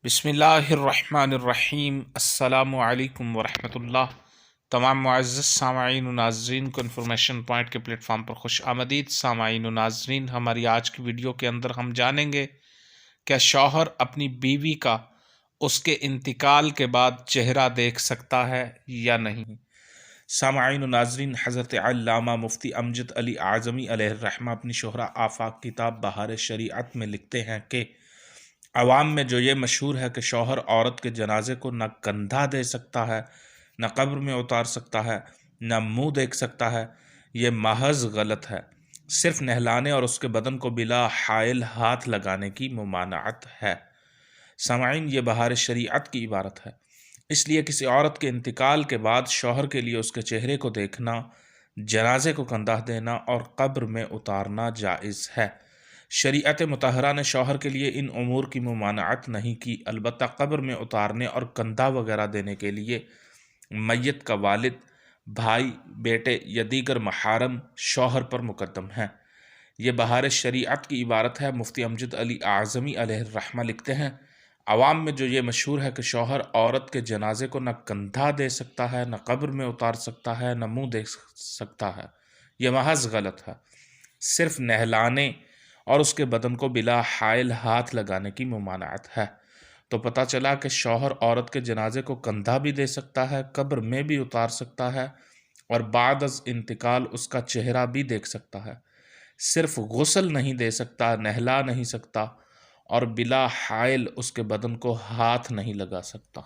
بسم اللہ الرحمن الرحیم۔ السلام علیکم ورحمۃ اللہ۔ تمام معزز سامعین و ناظرین کو انفارمیشن پوائنٹ کے پلیٹ فارم پر خوش آمدید۔ سامعین و ناظرین، ہماری آج کی ویڈیو کے اندر ہم جانیں گے کہ شوہر اپنی بیوی کا اس کے انتقال کے بعد چہرہ دیکھ سکتا ہے یا نہیں۔ سامعین و ناظرین، حضرت علامہ مفتی امجد علی اعظمی علیہ الرحمہ اپنی شہرہ آفاق کتاب بہار شریعت میں لکھتے ہیں کہ عوام میں جو یہ مشہور ہے کہ شوہر عورت کے جنازے کو نہ کندھا دے سکتا ہے، نہ قبر میں اتار سکتا ہے، نہ منہ دیکھ سکتا ہے، یہ محض غلط ہے۔ صرف نہلانے اور اس کے بدن کو بلا حائل ہاتھ لگانے کی ممانعت ہے۔ سامعین، یہ بہار شریعت کی عبارت ہے، اس لیے کسی عورت کے انتقال کے بعد شوہر کے لیے اس کے چہرے کو دیکھنا، جنازے کو کندھا دینا اور قبر میں اتارنا جائز ہے۔ شریعت مطہرہ نے شوہر کے لیے ان امور کی ممانعت نہیں کی، البتہ قبر میں اتارنے اور کندھا وغیرہ دینے کے لیے میت کا والد، بھائی، بیٹے یا دیگر محارم شوہر پر مقدم ہیں۔ یہ بہار شریعت کی عبارت ہے۔ مفتی امجد علی اعظمی علیہ الرحمہ لکھتے ہیں، عوام میں جو یہ مشہور ہے کہ شوہر عورت کے جنازے کو نہ کندھا دے سکتا ہے، نہ قبر میں اتار سکتا ہے، نہ منہ دیکھ سکتا ہے، یہ محض غلط ہے۔ صرف نہلانے اور اس کے بدن کو بلا حائل ہاتھ لگانے کی ممانعت ہے۔ تو پتہ چلا کہ شوہر عورت کے جنازے کو کندھا بھی دے سکتا ہے، قبر میں بھی اتار سکتا ہے اور بعد از انتقال اس کا چہرہ بھی دیکھ سکتا ہے۔ صرف غسل نہیں دے سکتا، نہلا نہیں سکتا اور بلا حائل اس کے بدن کو ہاتھ نہیں لگا سکتا۔